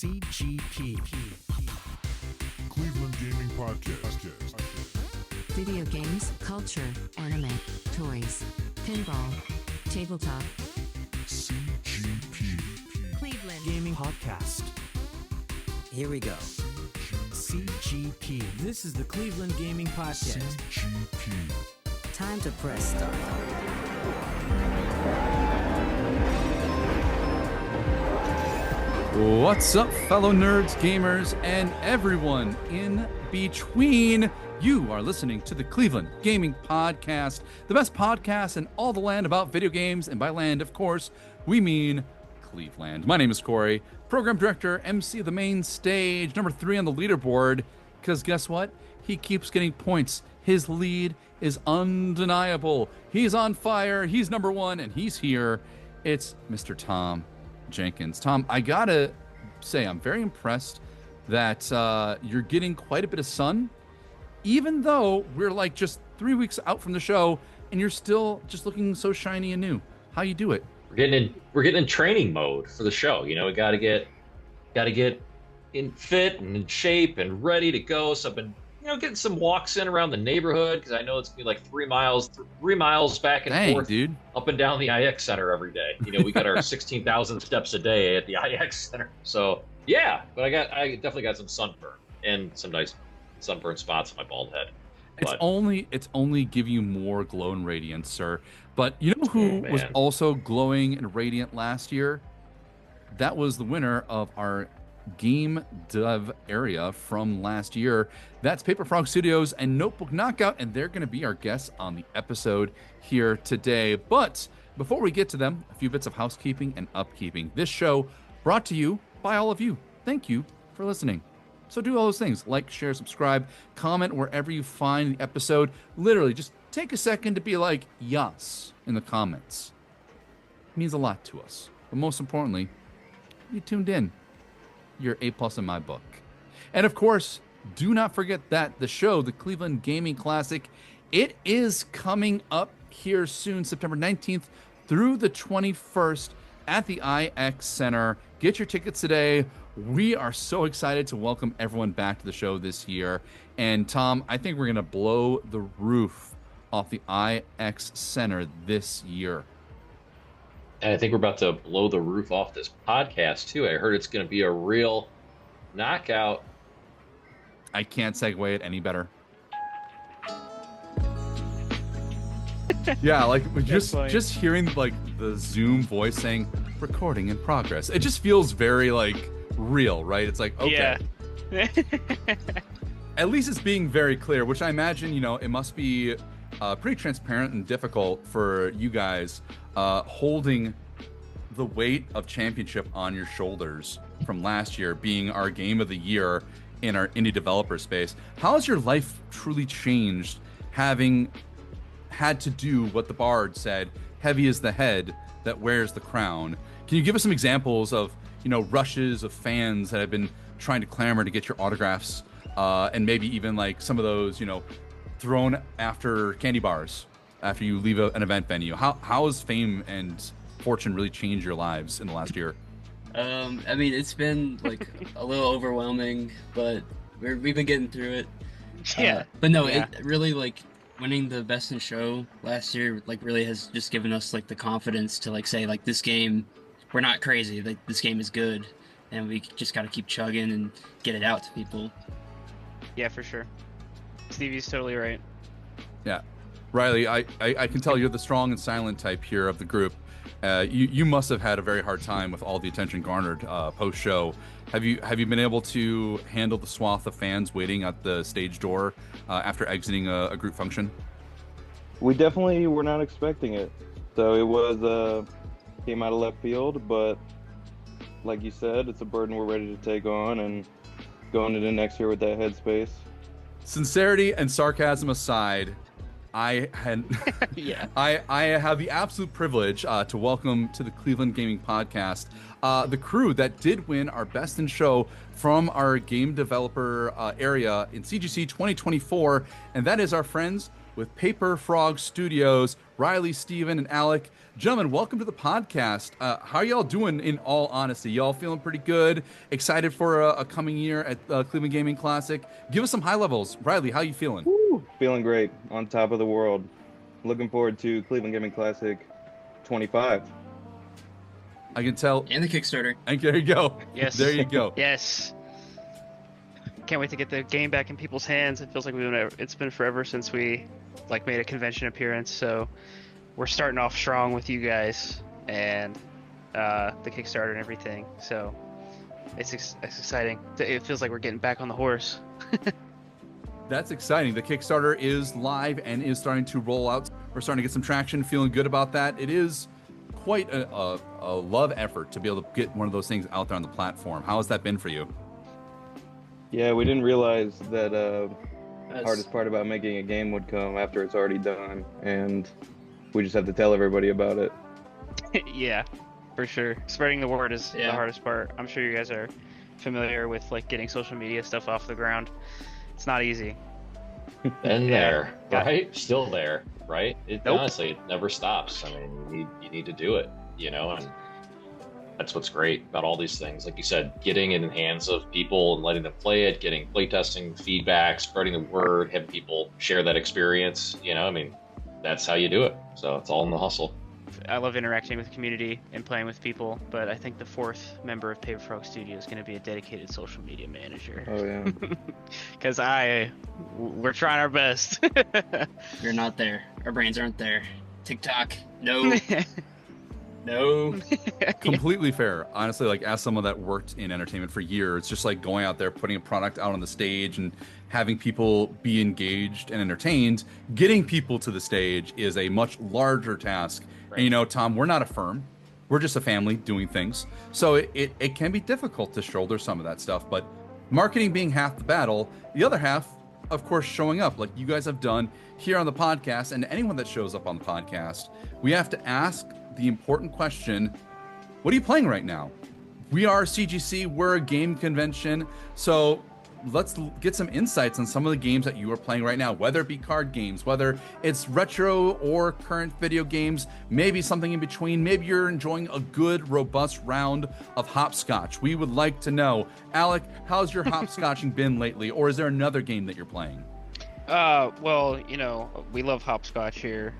CGP. Cleveland Gaming Podcast. Video games, culture, anime, toys, pinball, tabletop. CGP. Cleveland Gaming Podcast. Here we go. CGP. This is the Cleveland Gaming Podcast. CGP. Time to press start. What's up, fellow nerds, gamers, and everyone in between? You are listening to the Cleveland Gaming Podcast, the best podcast in all the land about video games, and by land, of course, we mean Cleveland. My name is Corey, program director, MC of the main stage, number 3 on the leaderboard, because guess what? He keeps getting points. His lead is undeniable. He's on fire, he's number 1, and he's here. It's Mr. Tom Jenkins. Tom, I gotta say, I'm very impressed that you're getting quite a bit of sun, even though we're like just 3 weeks out from the show, and you're still just looking so shiny and new. How you do it? We're getting in training mode for the show. You know, we gotta get in fit and in shape and ready to go. So I've been, getting some walks in around the neighborhood because I know it's gonna be like 3 miles back and forth, dude, up and down the IX Center every day. We got our 16,000 steps a day at the IX Center. So yeah, but I definitely got some sunburn and some nice sunburn spots on my bald head. It's only give you more glow and radiance, sir. But you know who was also glowing and radiant last year? That was the winner of our Game Dev area from last year. That's Paper Frog Studios and Notebook Knockout, and they're going to be our guests on the episode here today. But before we get to them, a few bits of housekeeping and upkeeping. This show brought to you by all of you. Thank you for listening. So do all those things. Like, share, subscribe, comment wherever you find the episode. Literally, just take a second to be like, yes, in the comments. It means a lot to us. But most importantly, you tuned in. You're A+ in my book. And of course, do not forget that the show, the Cleveland Gaming Classic, it is coming up here soon, September 19th through the 21st at the IX Center. Get your tickets today. We are so excited to welcome everyone back to the show this year. And Tom, I think we're going to blow the roof off the IX Center this year. And I think we're about to blow the roof off this podcast too. I heard it's going to be a real knockout. I can't segue it any better. Yeah, like just hearing like the Zoom voice saying recording in progress. It just feels very like real, right? It's like, okay. Yeah. At least it's being very clear, which I imagine, it must be pretty transparent and difficult for you guys holding the weight of championship on your shoulders from last year, being our game of the year in our indie developer space. How has your life truly changed having had to do what the Bard said, heavy is the head that wears the crown? Can you give us some examples of, rushes of fans that have been trying to clamor to get your autographs, and maybe even like some of those, thrown after candy bars after you leave an event venue? How has fame and fortune really changed your lives in the last year? I mean, it's been like a little overwhelming, but we've been getting through it. Yeah. But no, it really, like, winning the Best in Show last year, like, really has just given us like the confidence to like say like, this game, we're not crazy. Like, this game is good, and we just got to keep chugging and get it out to people. Yeah, for sure. Stevie's totally right. Yeah. Riley, I can tell you're the strong and silent type here of the group. You must have had a very hard time with all the attention garnered post-show. Have you been able to handle the swath of fans waiting at the stage door after exiting a group function? We definitely were not expecting it. So it was came out of left field, but like you said, it's a burden we're ready to take on and going into next year with that headspace. Sincerity and sarcasm aside, I have the absolute privilege to welcome to the Cleveland Gaming Podcast the crew that did win our Best in Show from our game developer area in CGC 2024, and that is our friends with Paper Frog Studios, Riley, Steven, and Alec. Gentlemen, welcome to the podcast. How y'all doing in all honesty? Y'all feeling pretty good? Excited for a coming year at Cleveland Gaming Classic? Give us some high levels. Riley, how you feeling? Woo, feeling great. On top of the world. Looking forward to Cleveland Gaming Classic 25. I can tell. And the Kickstarter. And there you go. Yes. There you go. Yes. Can't wait to get the game back in people's hands. It feels like it's been forever since we made a convention appearance. So we're starting off strong with you guys and the Kickstarter and everything. So it's exciting. It feels like we're getting back on the horse. That's exciting. The Kickstarter is live and is starting to roll out. We're starting to get some traction, feeling good about that. It is quite a love effort to be able to get one of those things out there on the platform. How has that been for you? Yeah, we didn't realize that hardest part about making a game would come after it's already done, and we just have to tell everybody about it. Yeah, for sure. Spreading the word is the hardest part. I'm sure you guys are familiar with getting social media stuff off the ground. It's not easy. Been there, right? Still there, right? Nope. Honestly, it never stops. I mean, you need to do it, and that's what's great about all these things. Like you said, getting it in the hands of people and letting them play it, getting playtesting feedback, spreading the word, having people share that experience. That's how you do it. So it's all in the hustle. I love interacting with the community and playing with people, but I think the fourth member of Paper Frog Studio is going to be a dedicated social media manager. Oh, yeah. Because we're trying our best. We're not there. Our brains aren't there. TikTok, no. No. Completely fair. Honestly, as someone that worked in entertainment for years, it's just like going out there, putting a product out on the stage and having people be engaged and entertained. Getting people to the stage is a much larger task. Right. And Tom, we're not a firm. We're just a family doing things. So it can be difficult to shoulder some of that stuff, but marketing being half the battle, the other half, of course, showing up like you guys have done here on the podcast, and anyone that shows up on the podcast, we have to ask the important question, what are you playing right now? We are CGC, we're a game convention, so let's get some insights on some of the games that you are playing right now, whether it be card games, whether it's retro or current video games, maybe something in between. Maybe you're enjoying a good, robust round of hopscotch. We would like to know. Alec, how's your hopscotching been lately, or is there another game that you're playing? Well, we love hopscotch here.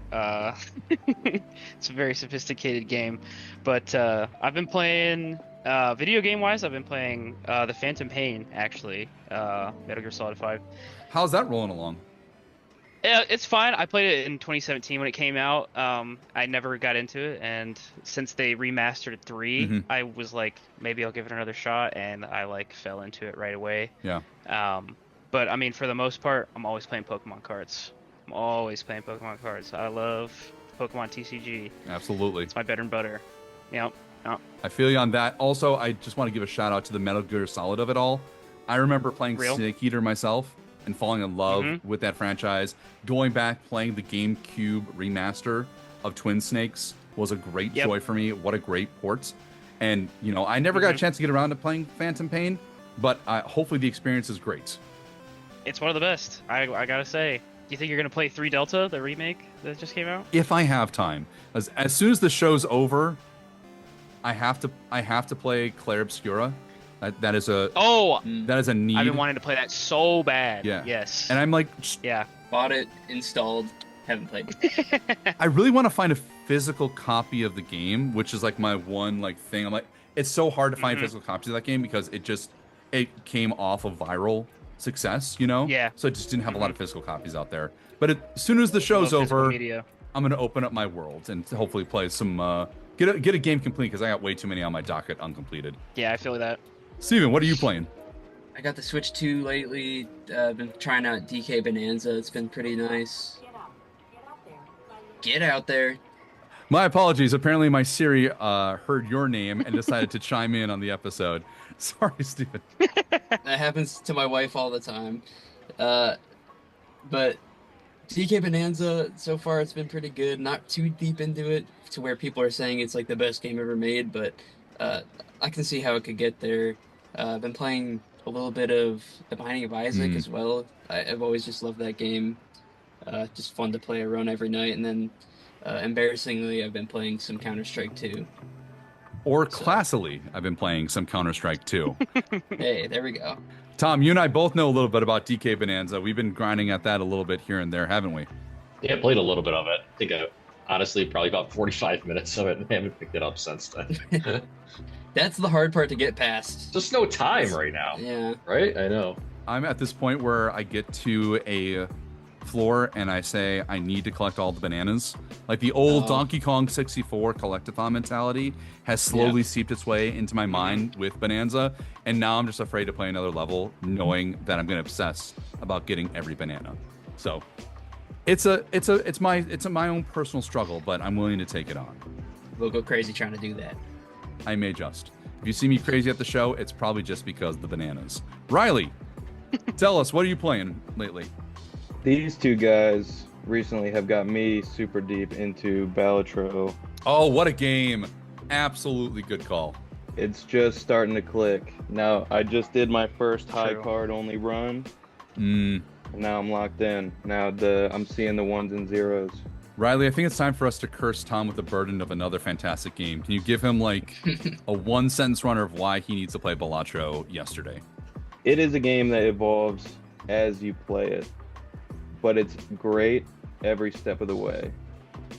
It's a very sophisticated game, but I've been playing, video game wise, I've been playing the Phantom Pain, actually, Metal Gear Solid 5. How's that rolling along? Yeah, it's fine. I played it in 2017 when it came out. I never got into it, and since they remastered 3, I was like, maybe I'll give it another shot, and I fell into it right away. Yeah. But I mean, for the most part, I'm always playing Pokemon cards. I love Pokemon TCG. Absolutely. It's my bread and butter. Yep. I feel you on that. Also, I just want to give a shout out to the Metal Gear Solid of it all. I remember playing Snake Eater myself and falling in love with that franchise. Going back, playing the GameCube remaster of Twin Snakes was a great joy for me. What a great port. And, I never got a chance to get around to playing Phantom Pain, but hopefully the experience is great. It's one of the best, I gotta say. Do you think you're gonna play 3 Delta, the remake that just came out? If I have time. As soon as the show's over, I have to play Clair Obscura. That is a need. I've been wanting to play that so bad. Yeah. Yes. And I'm like, bought it, installed, haven't played. I really want to find a physical copy of the game, which is my one thing. I'm like, it's so hard to find physical copies of that game because it came off of viral success, Yeah. So it just didn't have a lot of physical copies out there. But as soon as the show's over, I'm gonna open up my world and hopefully play some get a game complete because I got way too many on my docket uncompleted. Yeah, I feel that. Steven, what are you playing? I got the Switch 2 lately. Been trying out DK Bonanza. It's been pretty nice. Get out there. My apologies. Apparently my Siri heard your name and decided to chime in on the episode. Sorry, Steven. That happens to my wife all the time. But DK Bonanza, so far it's been pretty good. Not too deep into it to where people are saying it's the best game ever made, but I can see how it could get there. I've been playing a little bit of The Binding of Isaac as well. I've always just loved that game. Just fun to play a run every night, and then embarrassingly, I've been playing some Counter-Strike 2. Or classily, I've been playing some Counter-Strike 2. Hey, there we go. Tom, you and I both know a little bit about DK Bonanza. We've been grinding at that a little bit here and there, haven't we? Yeah, I played a little bit of it. I think honestly probably about 45 minutes of it, and I haven't picked it up since then. That's the hard part to get past. Just no time right now. Yeah. Right? I know. I'm at this point where I get to a floor and I say I need to collect all the bananas. Like the old Donkey Kong 64 collectathon mentality has slowly seeped its way into my mind with Bonanza, and now I'm just afraid to play another level knowing that I'm going to obsess about getting every banana. So it's my own personal struggle, but I'm willing to take it on. We'll go crazy trying to do that. I may just. If you see me crazy at the show, it's probably just because of the bananas. Riley, tell us, what are you playing lately? These two guys recently have got me super deep into Balatro. Oh, what a game. Absolutely good call. It's just starting to click. Now, I just did my first high card only run. And now I'm locked in. Now I'm seeing the ones and zeros. Riley, I think it's time for us to curse Tom with the burden of another fantastic game. Can you give him like a one-sentence runner of why he needs to play Balatro yesterday? It is a game that evolves as you play it, but it's great every step of the way.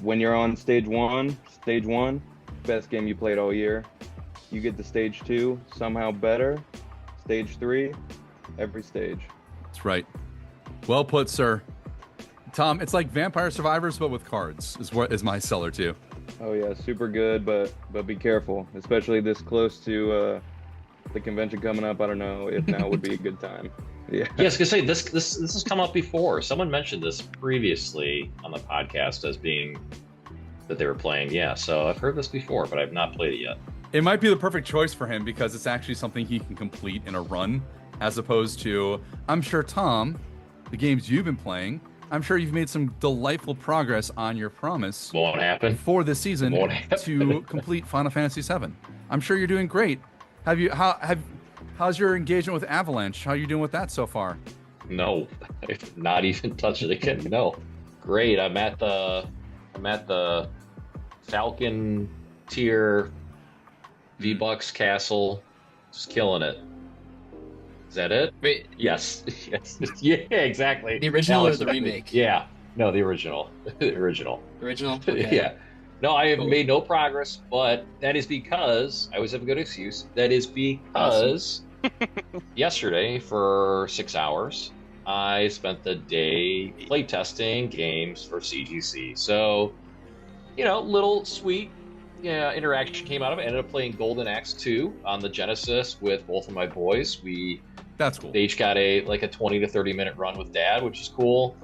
When you're on stage one, best game you played all year. You get to stage 2, somehow better. Stage 3, every stage. That's right. Well put, sir. Tom, it's like Vampire Survivors, but with cards, is my seller too. Oh yeah, super good, but be careful, especially this close to the convention coming up. I don't know if now would be a good time. Yeah. Yeah, I was gonna say this has come up before. Someone mentioned this previously on the podcast as being that they were playing. Yeah, so I've heard this before, but I've not played it yet. It might be the perfect choice for him because it's actually something he can complete in a run, as opposed to, I'm sure, Tom, the games you've been playing, I'm sure you've made some delightful progress on your promise Won't happen. for this season to complete Final Fantasy VII. I'm sure you're doing great. How's your engagement with Avalanche? How are you doing with that so far? No, I've not even touched it again. No, great. I'm at the Falcon tier V-Bucks castle, just killing it. Is that it? Wait, Yes. Yes. Yeah, exactly. the original Alex, or the remake? Yeah. No, the original. The original. Original? Okay. Yeah. No, I have Cool. made no progress, but that is because I always have a good excuse. That is because yesterday for 6 hours, I spent the day playtesting games for CGC. So, little sweet interaction came out of it. I ended up playing Golden Axe 2 on the Genesis with both of my boys. That's cool. They each got a 20 to 30 minute run with Dad, which is cool.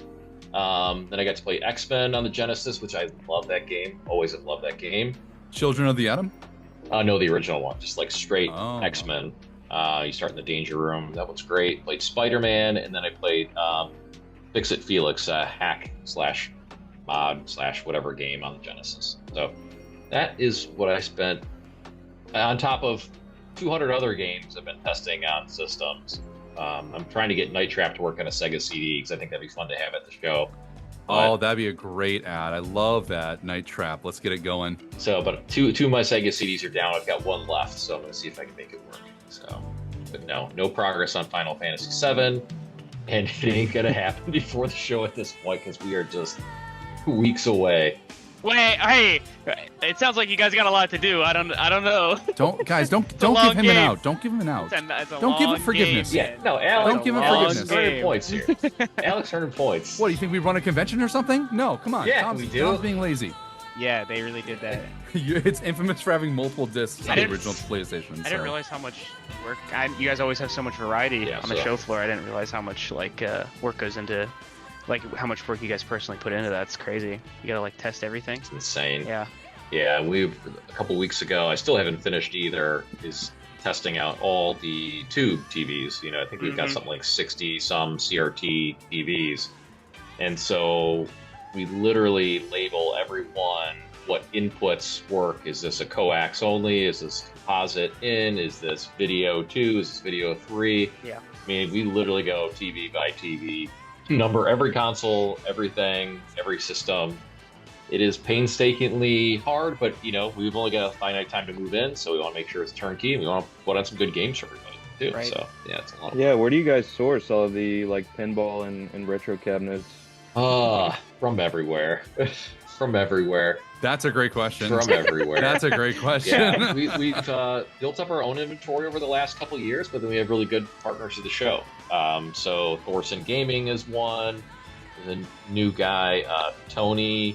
Then I got to play X-Men on the Genesis, which I love that game. Always have loved that game. Children of the Atom? No, the original one, just like straight Oh. X-Men. You start in the Danger Room. That one's great. Played Spider-Man, and then I played Fix-It Felix, hack / mod / whatever game on the Genesis. So that is what I spent on top of 200 other games I've been testing on systems. I'm trying to get Night Trap to work on a Sega CD because I think that'd be fun to have at the show. Oh, that'd be a great ad. I love that. Night Trap. Let's get it going. So, but two of my Sega CDs are down. I've got one left, so I'm going to see if I can make it work. So, but no progress on Final Fantasy VII, and it ain't going to happen before the show at this point because we are just weeks away. Wait, hey, it sounds like you guys got a lot to do. I don't know. Don't give long him an game. out. Don't give him an out. It's a Don't give long it forgiveness. game, Yeah, man. no, Alex. Don't give him Alex forgiveness. earning points here. Alex earning points. What, do you think we run a convention or something? No, come on. Yeah, we do. Tom's being lazy. Yeah, they really did that. It's infamous for having multiple discs I on the didn't- original PlayStation. I didn't realize how much work. You guys always have so much variety on the so- show floor. I didn't realize how much work goes into, how much work you guys personally put into that. It's crazy. You gotta test everything. It's insane. Yeah. Yeah, a couple weeks ago, I still haven't finished either, is testing out all the tube TVs. I think we've got something like 60 some CRT TVs. And so we literally label every one what inputs work. Is this a coax only? Is this composite in? Is this video 2? Is this video 3? Yeah. I mean, we literally go TV by TV, number every console, everything, every system. It is painstakingly hard, but we've only got a finite time to move in, so we want to make sure it's turnkey, and we want to put on some good games for everybody too. Right. So yeah, it's a lot. Yeah, where do you guys source all the pinball and retro cabinets? From everywhere. From everywhere. That's a great question. From everywhere. That's a great question. Yeah, we've built up our own inventory over the last couple of years, but then we have really good partners of the show. So Thorson Gaming is one. The new guy, Tony.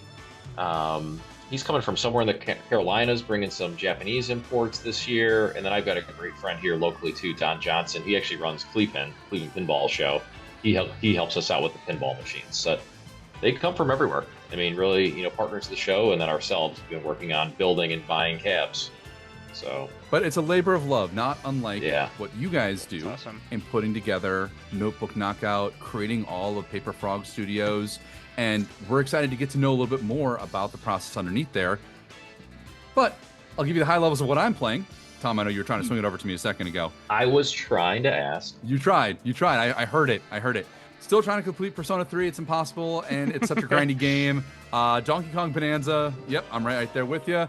He's coming from somewhere in the Carolinas, bringing some Japanese imports this year. And then I've got a great friend here locally too, Don Johnson. He actually runs Cleveland Pinball Show. He helps us out with the pinball machines. So they come from everywhere. I mean, really, partners of the show, and then ourselves have been working on building and buying cabs. So, but it's a labor of love, not unlike what you guys do awesome. in putting together Notebook Knockout, creating all of Paper Frog Studios, and we're excited to get to know a little bit more about the process underneath there. But I'll give you the high levels of what I'm playing. Tom, I know you were trying to swing it over to me a second ago. I was trying to ask. You tried. I heard it. Still trying to complete Persona 3. It's impossible, and it's such a grindy game. Donkey Kong Bonanza. Yep, I'm right there with you.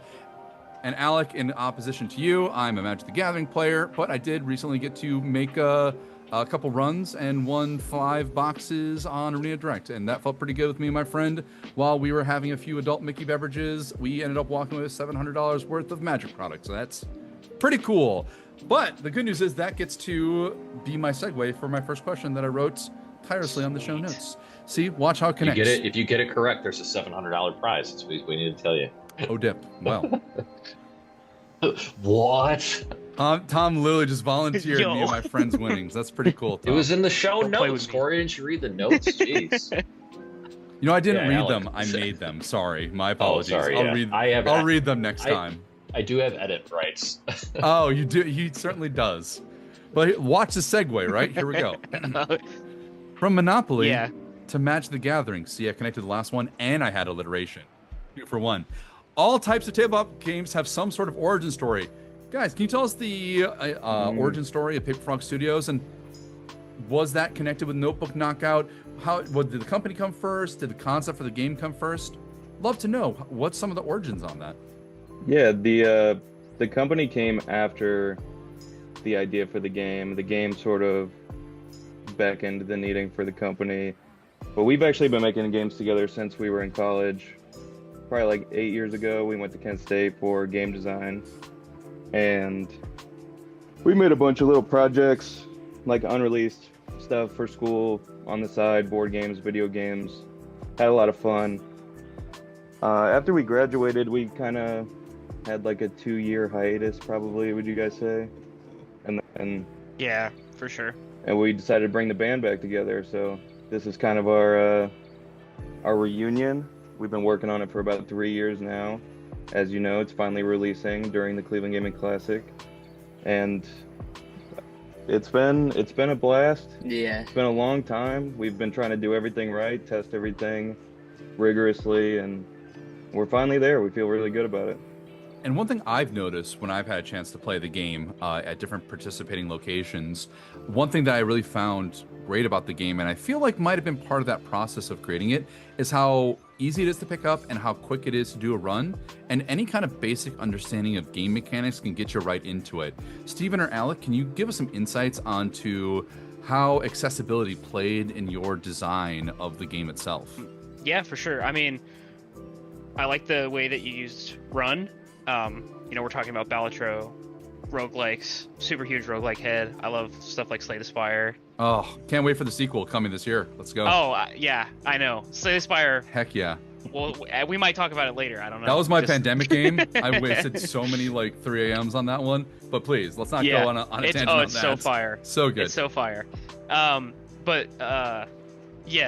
And Alec, in opposition to you, I'm a Magic the Gathering player, but I did recently get to make a couple runs and won 5 boxes on Arena Direct, and that felt pretty good with me and my friend. While we were having a few adult Mickey beverages, we ended up walking with $700 worth of Magic products, so that's pretty cool. But the good news is that gets to be my segue for my first question that I wrote tirelessly on the show notes. See, watch how it connects. If you get it correct, there's a $700 prize. That's what we need to tell you. Oh, dip. Well. What? Tom literally just volunteered me and my friend's winnings. That's pretty cool, Tom. It was in the show notes, Corey. Didn't you read the notes? Jeez. I didn't read Alec. them. I made them. Sorry. My apologies. Oh, sorry, I'll read them next time. I do have edit rights. Oh, you do? He certainly does. But watch the segue, right? Here we go. From Monopoly to Magic the Gathering. See, I connected the last one, and I had alliteration. 2 for 1. All types of tabletop games have some sort of origin story. Guys, can you tell us the origin story of Paper Frog Studios, and was that connected with Notebook Knockout? Did the company come first? Did the concept for the game come first? Love to know what's some of the origins on that. Yeah, the company came after the idea for the game. The game sort of beckoned the needing for the company. But we've actually been making games together since we were in college. Probably like 8 years ago, we went to Kent State for game design. And we made a bunch of little projects, like unreleased stuff for school on the side, board games, video games. Had a lot of fun. After we graduated, we kind of had like a 2-year hiatus, probably, would you guys say? And yeah, for sure. And we decided to bring the band back together. So this is kind of our reunion. We've been working on it for about 3 years now. As you know, it's finally releasing during the Cleveland Gaming Classic, and it's been a blast. Yeah. It's been a long time. We've been trying to do everything right, test everything rigorously, and we're finally there. We feel really good about it. And one thing I've noticed when I've had a chance to play the game at different participating locations, one thing that I really found great about the game, and I feel like might have been part of that process of creating it, is how easy it is to pick up and how quick it is to do a run. And any kind of basic understanding of game mechanics can get you right into it. Steven or Alec, can you give us some insights onto how accessibility played in your design of the game itself? Yeah, for sure. I mean, I like the way that you used run. We're talking about Balatro, roguelikes, super huge roguelike head. I love stuff like Slay the Spire. Oh, can't wait for the sequel coming this year. Let's go. Oh, yeah, I know. Slay the Spire. Heck yeah. Well, we might talk about it later. I don't know. That was my pandemic game. I wasted so many 3 a.m.s on that one. But please, let's not go on a tangent on that. It's so fire. So good. It's so fire.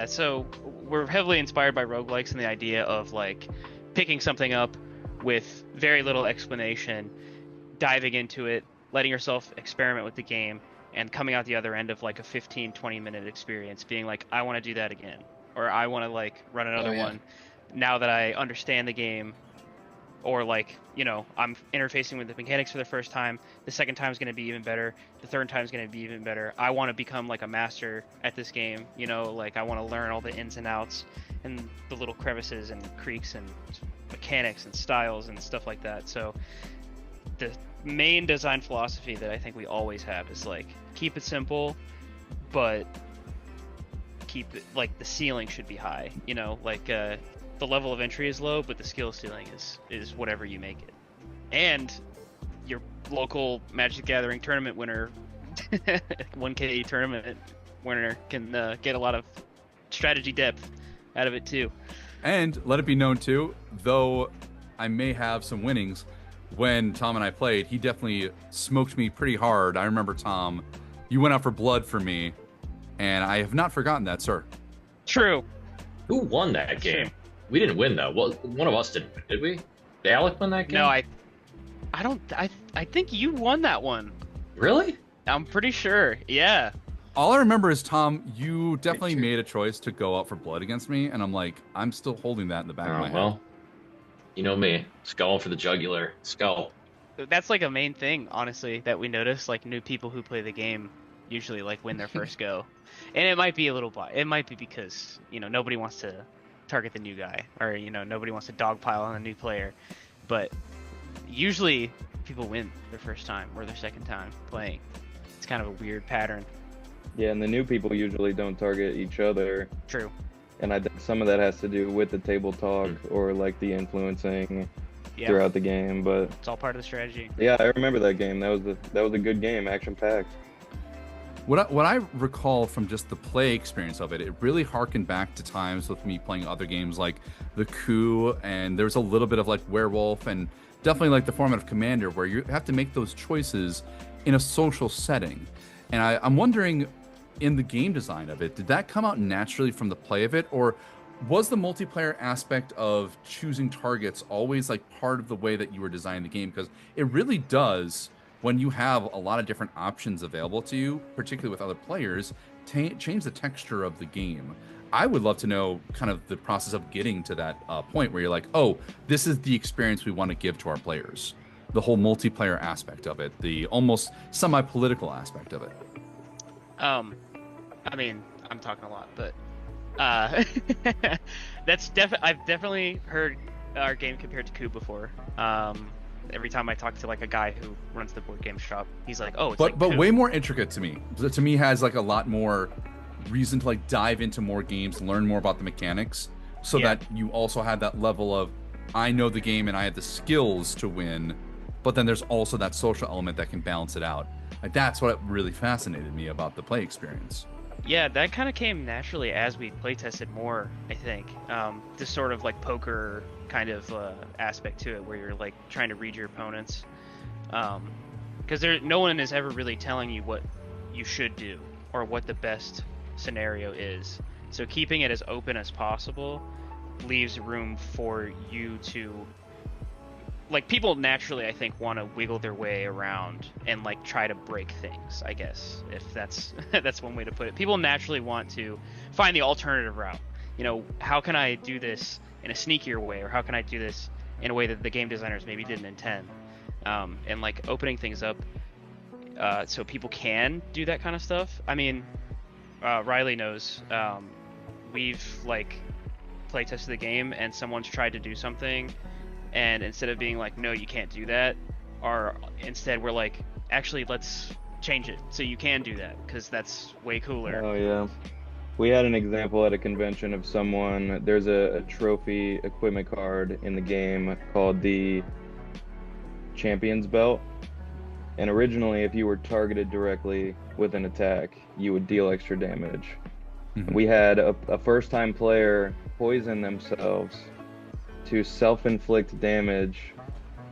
So we're heavily inspired by roguelikes and the idea of picking something up with very little explanation, diving into it, letting yourself experiment with the game, and coming out the other end of a 15-20 minute experience being I want to do that again, or I want to run another one now that I understand the game or like, you know, I'm interfacing with the mechanics for the first time. The second time is going to be even better. The third time is going to be even better. I want to become like a master at this game, you know, like I want to learn all the ins and outs and the little crevices and creaks and mechanics and styles and stuff like that. So the main design philosophy that I think we always have is like, keep it simple, but keep it like the ceiling should be high, you know, like the level of entry is low, but the skill ceiling is whatever you make it. And your local Magic the Gathering tournament winner, 1K tournament winner, can get a lot of strategy depth out of it too. And let it be known too, though I may have some winnings, when Tom and I played, he definitely smoked me pretty hard. I remember, Tom, you went out for blood for me, and I have not forgotten that, sir. True. Who won that game? We didn't win though. Well, one of us didn't win, did we? Did Alec win that game? No, I think you won that one. Really? I'm pretty sure. Yeah. All I remember is, Tom, you definitely made a choice to go out for blood against me, and I'm like, I'm still holding that in the back of my head. Well, you know me. Skull for the jugular. Skull. That's like a main thing, honestly, that we notice. Like, new people who play the game usually like win their first go. And it might be a little it might be because, you know, nobody wants to target the new guy, or, you know, nobody wants to dogpile on a new player. But usually people win their first time or their second time playing. It's kind of a weird pattern. Yeah, and the new people usually don't target each other. True. And I think some of that has to do with the table talk or like the influencing throughout the game. But it's all part of the strategy. Yeah, I remember that game. That was a good game, action packed. What I recall from just the play experience of it, it really harkened back to times with me playing other games like the Coup, and there was a little bit of like Werewolf, and definitely like the format of Commander, where you have to make those choices in a social setting. And I'm wondering, in the game design of it, did that come out naturally from the play of it, or was the multiplayer aspect of choosing targets always like part of the way that you were designing the game? Because it really does, when you have a lot of different options available to you, particularly with other players, change the texture of the game. I would love to know kind of the process of getting to that point where you're like, oh, this is the experience we want to give to our players. The whole multiplayer aspect of it, the almost semi-political aspect of it. I mean, I'm talking a lot, but I've definitely heard our game compared to Coup before. Every time I talk to like a guy who runs the board game shop, he's like, "Oh, it's but Coup." Way more intricate to me. To me, has like a lot more reason to like dive into more games, learn more about the mechanics, so that you also have that level of, I know the game and I have the skills to win, but then there's also that social element that can balance it out. Like, that's what really fascinated me about the play experience. Yeah, that kind of came naturally as we play tested more, I think. This sort of like poker kind of aspect to it, where you're like trying to read your opponents. Because no one is ever really telling you what you should do or what the best scenario is. So keeping it as open as possible leaves room for you to, like, people naturally, I think, want to wiggle their way around and like try to break things, I guess, if that's that's one way to put it. People naturally want to find the alternative route. You know, how can I do this in a sneakier way, or how can I do this in a way that the game designers maybe didn't intend? And like opening things up so people can do that kind of stuff. I mean, Riley knows, we've like play tested the game and someone's tried to do something, and instead of being like, no, you can't do that, or instead we're like, actually, let's change it so you can do that, because that's way cooler. Oh yeah, we had an example at a convention of someone. There's a trophy equipment card in the game called the Champion's Belt, and originally if you were targeted directly with an attack, you would deal extra damage. We had a first-time player poison themselves to self-inflict damage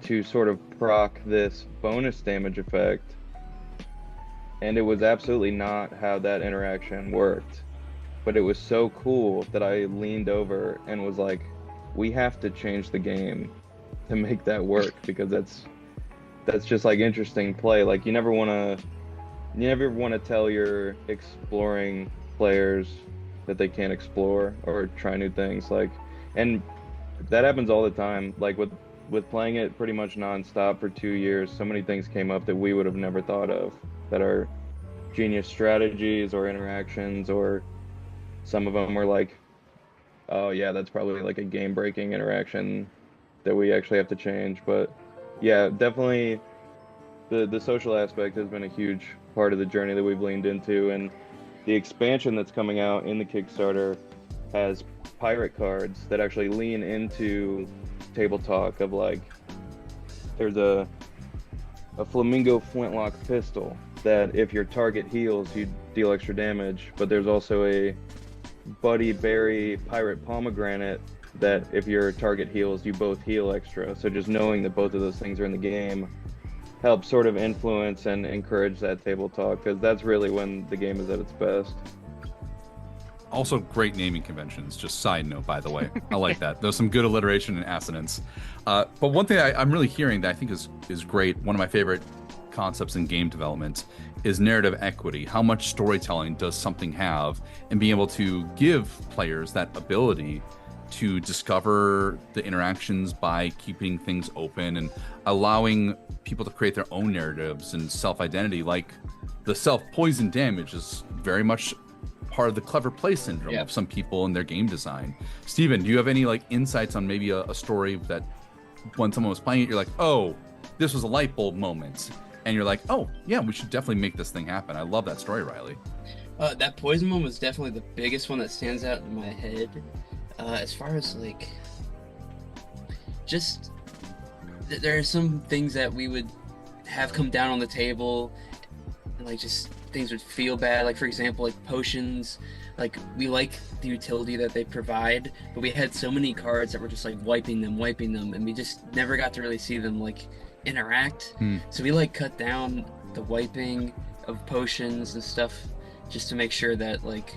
to sort of proc this bonus damage effect, and it was absolutely not how that interaction worked. But it was so cool that I leaned over and was like, we have to change the game to make that work, because that's just like interesting play. Like, you never want to tell your exploring players that they can't explore or try new things. Like, and that happens all the time. Like with with playing it pretty much nonstop for 2 years, so many things came up that we would have never thought of, that are genius strategies or interactions, or some of them were like, oh yeah, that's probably like a game-breaking interaction that we actually have to change. But yeah, definitely the social aspect has been a huge part of the journey that we've leaned into, and the expansion that's coming out in the Kickstarter has pirate cards that actually lean into table talk of like, there's a flamingo flintlock pistol that if your target heals, you deal extra damage, but there's also a Buddy Berry pirate pomegranate that if your target heals, you both heal extra. So just knowing that both of those things are in the game helps sort of influence and encourage that table talk, because that's really when the game is at its best. Also, great naming conventions. Just side note, by the way. I like that. There's some good alliteration and assonance. But one thing I'm really hearing that I think is great, one of my favorite concepts in game development, is narrative equity. How much storytelling does something have, and being able to give players that ability to discover the interactions by keeping things open and allowing people to create their own narratives and self-identity. Like the self-poison damage is very much part of the clever play syndrome of some people in their game design. Steven, do you have any like insights on maybe a story that when someone was playing it, you're like, oh, this was a light bulb moment, and you're like, oh yeah, we should definitely make this thing happen? I love that story, Riley. That poison one was definitely the biggest one that stands out in my head. As far as like, just there are some things that we would have come down on the table, and like just things would feel bad. Like for example, like potions, like we like the utility that they provide, but we had so many cards that were just like wiping them, and we just never got to really see them like interact. So we like cut down the wiping of potions and stuff just to make sure that like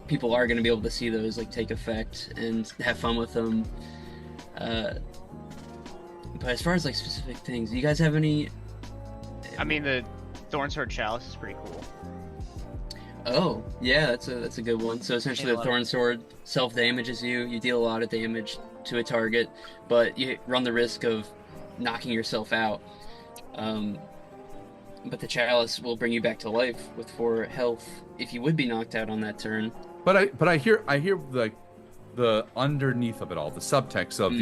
people are going to be able to see those like take effect and have fun with them. But as far as like specific things, do you guys have any? I mean, the Thorn Sword Chalice is pretty cool. Oh yeah, that's a good one. So essentially, the Thorn Sword self damages you. You deal a lot of damage to a target, but you run the risk of knocking yourself out. But the Chalice will bring you back to life with 4 health if you would be knocked out on that turn. But I hear like the underneath of it all, the subtext of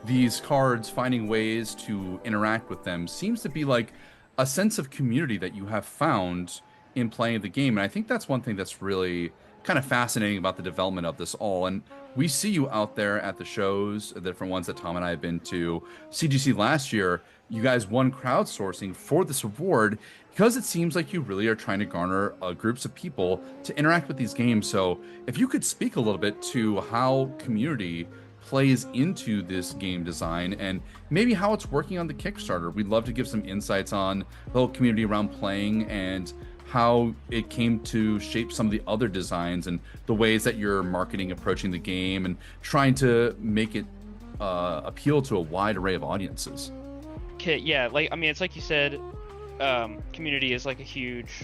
these cards, finding ways to interact with them, seems to be like a sense of community that you have found in playing the game. And I think that's one thing that's really kind of fascinating about the development of this all. And we see you out there at the shows, the different ones that Tom and I have been to. CGC last year, you guys won crowdsourcing for this award because it seems like you really are trying to garner groups of people to interact with these games. So if you could speak a little bit to how community plays into this game design and maybe how it's working on the Kickstarter. We'd love to give some insights on the whole community around playing and how it came to shape some of the other designs and the ways that you're marketing, approaching the game, and trying to make it appeal to a wide array of audiences. Okay, yeah, like I mean, it's like you said, community is like a huge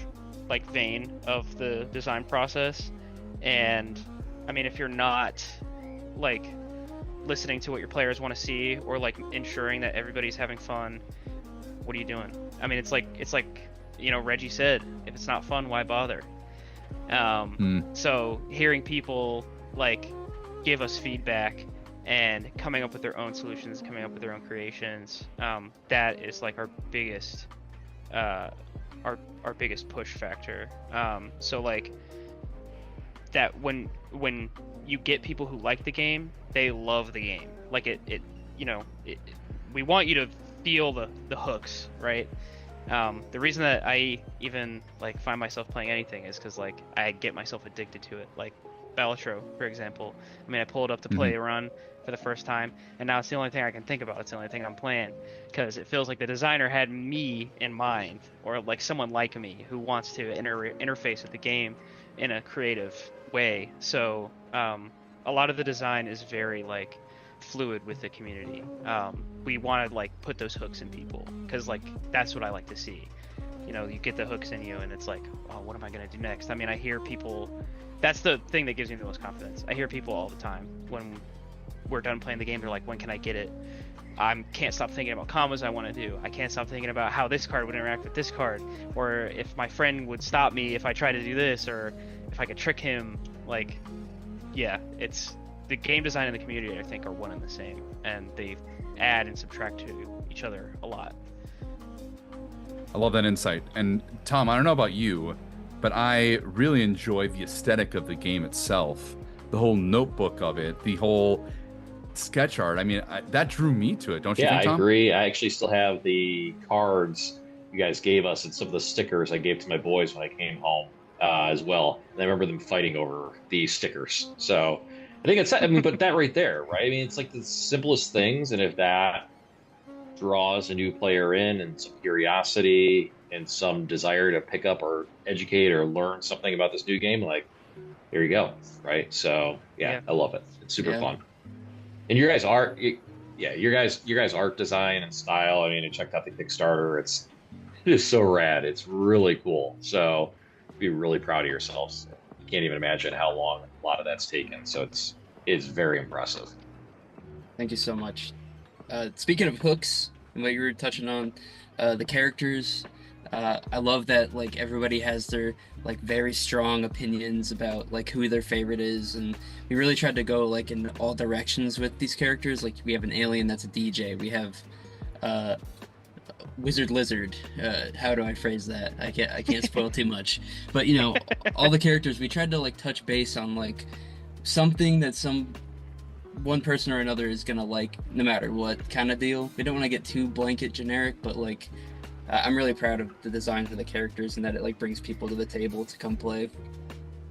like vein of the design process, and I mean, if you're not like listening to what your players want to see or like ensuring that everybody's having fun, what are you doing? I mean, it's like you know, Reggie said, if it's not fun, why bother? So hearing people like give us feedback and coming up with their own solutions, coming up with their own creations, that is like our biggest push factor. So like that when you get people who like the game, they love the game. Like it you know, we want you to feel the hooks, right? The reason that I even like find myself playing anything is because like I get myself addicted to it. Like Balatro, for example. I mean, I pulled up to play a run for the first time, and now it's the only thing I can think about. It's the only thing I'm playing because it feels like the designer had me in mind, or like someone like me who wants to interface with the game in a creative way. So a lot of the design is very like fluid with the community. We want to like put those hooks in people because like that's what I like to see. You know, you get the hooks in you and it's like, oh, what am I going to do next? I mean, I hear people, that's the thing that gives me the most confidence. I hear people all the time when we're done playing the game, they're like, when can I get it? I can't stop thinking about combos I want to do. I can't stop thinking about how this card would interact with this card, or if my friend would stop me if I try to do this, or if I could trick him. Like, yeah, it's the game design and the community, I think, are one and the same, and they add and subtract to each other a lot. I love that insight. And Tom, I don't know about you, but I really enjoy the aesthetic of the game itself, the whole notebook of it, the whole sketch art. I mean, that drew me to it. Don't you think, Tom? Yeah, I agree. I actually still have the cards you guys gave us and some of the stickers I gave to my boys when I came home as well. And I remember them fighting over these stickers. So I think but that right there, right? I mean, it's like the simplest things. And if that draws a new player in and some curiosity and some desire to pick up or educate or learn something about this new game, like, here you go, right? So yeah. I love it. It's super fun. And your guys' art, your guys' art design and style. I mean, I checked out the Kickstarter. It is so rad. It's really cool. So be really proud of yourselves. You can't even imagine how long a lot of that's taken. So it's very impressive. Thank you so much. Speaking of hooks and what you were touching on, the characters, I love that like everybody has their like very strong opinions about like who their favorite is, and we really tried to go like in all directions with these characters. Like we have an alien that's a DJ. We have Wizard Lizard. How do I phrase that? I can't spoil too much. But you know, all the characters we tried to like touch base on like something that one person or another is gonna like no matter what kind of deal. We don't want to get too blanket generic, but like I'm really proud of the design for the characters and that it like brings people to the table to come play.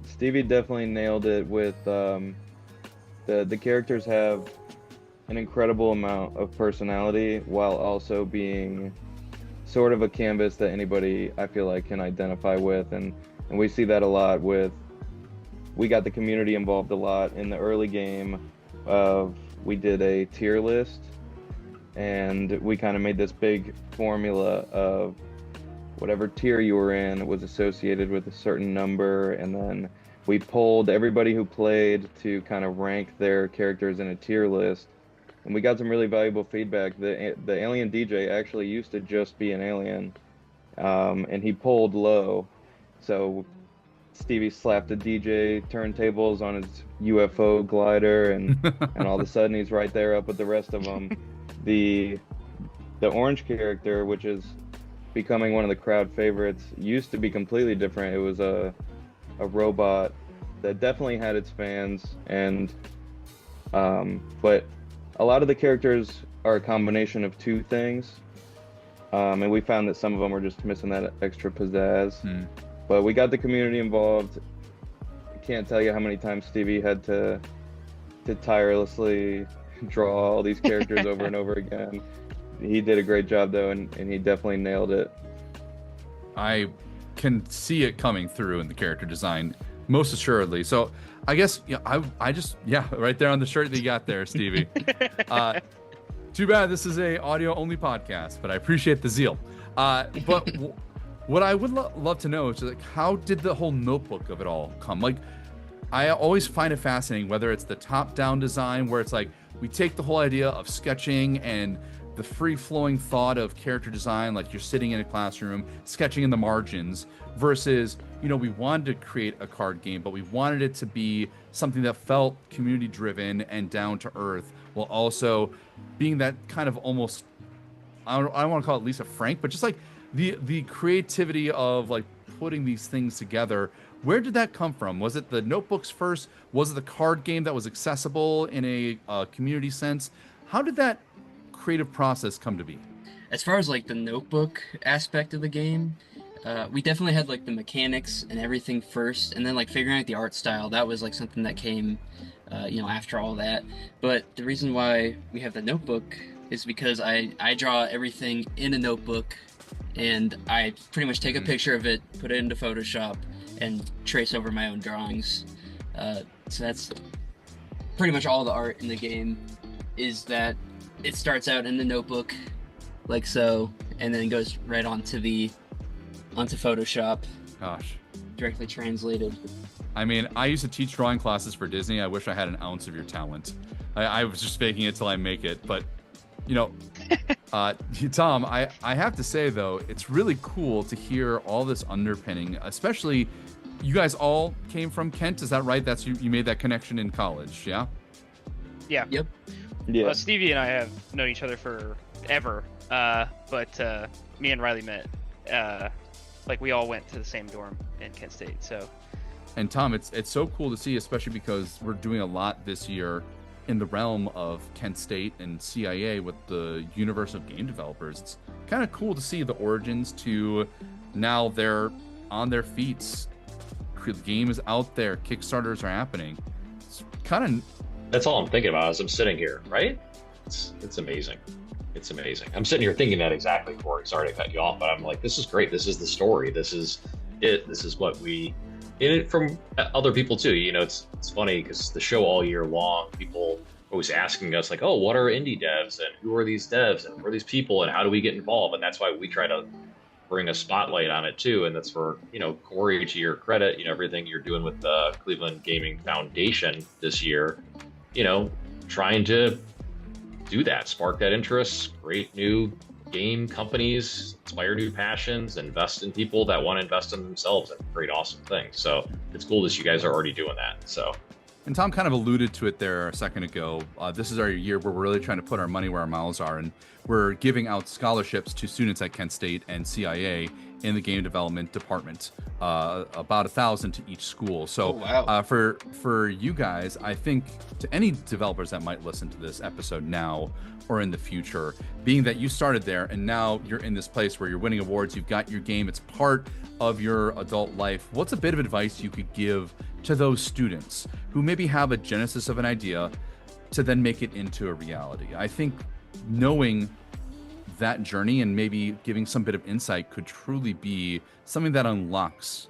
Stevie definitely nailed it with the characters have an incredible amount of personality while also being sort of a canvas that anybody I feel like can identify with, and we see that a lot with, we got the community involved a lot in the early game. We did a tier list, and we kind of made this big formula of whatever tier you were in was associated with a certain number, and then we polled everybody who played to kind of rank their characters in a tier list, and we got some really valuable feedback. The alien DJ actually used to just be an alien, and he polled low, so Stevie slapped the DJ turntables on his UFO glider, and all of a sudden he's right there up with the rest of them. The orange character, which is becoming one of the crowd favorites, used to be completely different. It was a robot that definitely had its fans, and but a lot of the characters are a combination of two things, and we found that some of them were just missing that extra pizzazz. But we got the community involved. I can't tell you how many times Stevie had to tirelessly draw all these characters over and over again. He did a great job though, and he definitely nailed it. I can see it coming through in the character design, most assuredly. So I guess I just right there on the shirt that you got there, Stevie. Too bad this is a audio only podcast, but I appreciate the zeal. But what I would love to know is like, how did the whole notebook of it all come? Like, I always find it fascinating, whether it's the top-down design, where it's like we take the whole idea of sketching and the free-flowing thought of character design, like you're sitting in a classroom sketching in the margins, versus, we wanted to create a card game, but we wanted it to be something that felt community-driven and down to earth, while also being that kind of almost, I don't want to call it Lisa Frank, but just like the creativity of like putting these things together. Where did that come from? Was it the notebooks first? Was it the card game that was accessible in a community sense? How did that creative process come to be? As far as like the notebook aspect of the game, we definitely had like the mechanics and everything first, and then like figuring out the art style, that was like something that came after all that. But the reason why we have the notebook is because I draw everything in a notebook, and I pretty much take a picture of it, put it into Photoshop, and trace over my own drawings. So that's pretty much all the art in the game, is that it starts out in the notebook like so, and then goes right onto Photoshop. Gosh. Directly translated. I mean, I used to teach drawing classes for Disney. I wish I had an ounce of your talent. I was just faking it till I make it, but You know, Tom, I have to say, though, it's really cool to hear all this underpinning, especially you guys all came from Kent. Is that right? That's you made that connection in college, yeah? Yeah. Yep. Yeah. Stevie and I have known each other forever, but me and Riley met. Like we all went to the same dorm in Kent State. So. And Tom, it's so cool to see, especially because we're doing a lot this year in the realm of Kent State and CIA with the universe of game developers. It's kind of cool to see the origins to now they're on their feet. The game is out there. Kickstarters are happening. It's kind of... That's all I'm thinking about as I'm sitting here, right? It's amazing. It's amazing. I'm sitting here thinking that exactly, Corey. Sorry to cut you off, but I'm like, this is great. This is the story. This is it. This is what we... it from other people too. You know, it's funny because the show all year long, people always asking us like, oh, what are indie devs and who are these devs and who are these people and how do we get involved? And that's why we try to bring a spotlight on it too. And that's for, you know, Corey, to your credit, you know, everything you're doing with the Cleveland Gaming Foundation this year, you know, trying to do that, spark that interest, create new game companies, inspire new passions, invest in people that want to invest in themselves and create awesome things. So it's cool that you guys are already doing that. So, and Tom kind of alluded to it there a second ago. This is our year where we're really trying to put our money where our mouths are, and we're giving out scholarships to students at Kent State and CIA in the game development department, about 1,000 to each school. So wow. For you guys, I think to any developers that might listen to this episode now or in the future, being that you started there and now you're in this place where you're winning awards, you've got your game, it's part of your adult life, what's a bit of advice you could give to those students who maybe have a genesis of an idea to then make it into a reality? I think knowing that journey and maybe giving some bit of insight could truly be something that unlocks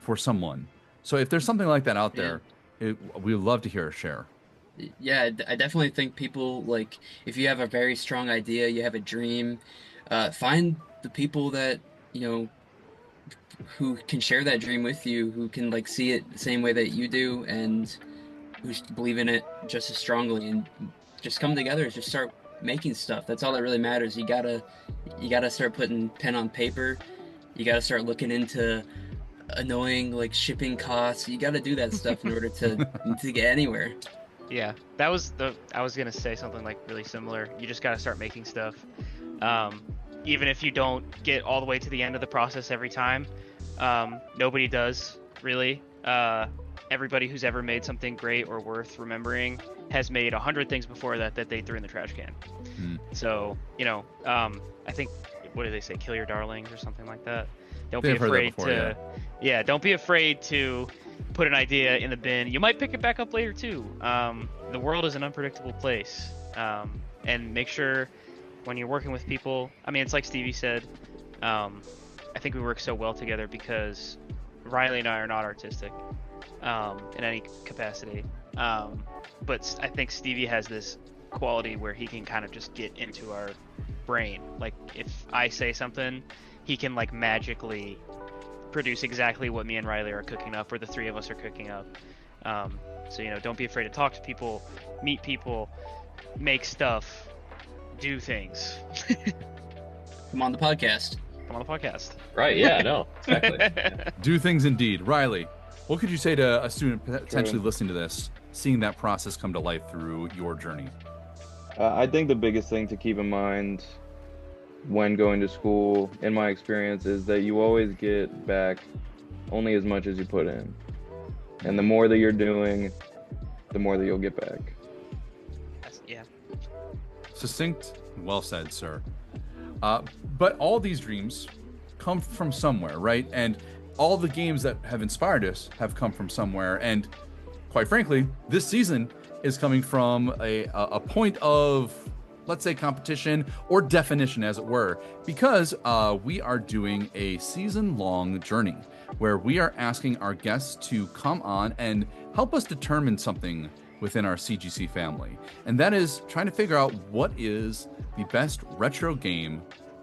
for someone. So if there's something like that out there, we'd love to hear a share. Yeah, I definitely think people, like, if you have a very strong idea, you have a dream, find the people that, you know, who can share that dream with you, who can, like, see it the same way that you do, and who believe in it just as strongly, and just come together, just start making stuff. That's all that really matters. You gotta start putting pen on paper. You gotta start looking into annoying, like, shipping costs. You gotta do that stuff in order to get anywhere. Yeah, I was gonna say something like really similar. You just gotta start making stuff, even if you don't get all the way to the end of the process every time. Nobody does, really. Everybody who's ever made something great or worth remembering has made 100 things before that they threw in the trash can. So, you know, I think, what do they say, kill your darlings or something like that. Don't be afraid to, yeah, don't be afraid to put an idea in the bin. You might pick it back up later too. The world is an unpredictable place, and make sure when you're working with people, I mean, it's like Stevie said, I think we work so well together because Riley and I are not artistic in any capacity, but I think Stevie has this quality where he can kind of just get into our brain. Like, if I say something, he can, like, magically produce exactly what me and Riley are cooking up, or the three of us are cooking up. So, you know, don't be afraid to talk to people, meet people, make stuff, do things. Come on the podcast. Come on the podcast. Right, yeah, no, exactly. Do things indeed. Riley, what could you say to a student potentially listening to this, seeing that process come to life through your journey? I think the biggest thing to keep in mind when going to school, in my experience, is that you always get back only as much as you put in. And the more that you're doing, the more that you'll get back. Yeah. Succinct, well said, sir. But all these dreams come from somewhere, right? And all the games that have inspired us have come from somewhere. And quite frankly, this season is coming from a point of, let's say, competition or definition, as it were, because we are doing a season-long journey where we are asking our guests to come on and help us determine something within our CGC family. And that is trying to figure out what is the best retro game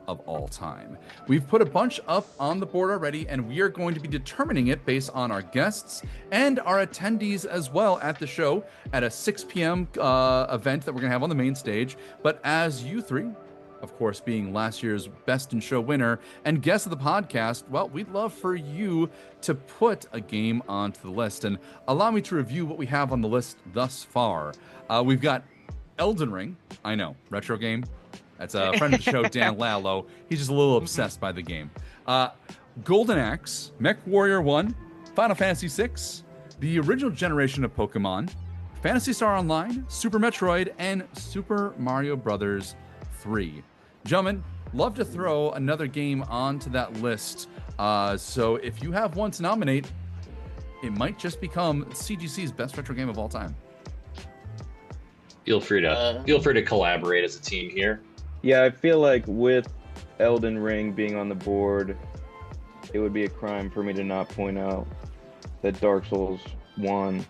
of all time. We've put a bunch up on the board already, and we are going to be determining it based on our guests and our attendees as well at the show at a 6 p.m. Event that we're going to have on the main stage. But as you three, of course, being last year's Best in Show winner and guest of the podcast, well, we'd love for you to put a game onto the list. And allow me to review what we have on the list thus far. We've got Elden Ring. I know, retro game. That's a friend of the show, Dan Lalo. He's just a little obsessed by the game. Golden Axe, Mech Warrior 1, Final Fantasy 6, the original generation of Pokemon, Phantasy Star Online, Super Metroid, and Super Mario Brothers 3. Gentlemen, love to throw another game onto that list. So if you have one to nominate, it might just become CGC's best retro game of all time. Feel free to collaborate as a team here. Yeah, I feel like with Elden Ring being on the board, it would be a crime for me to not point out that Dark Souls 1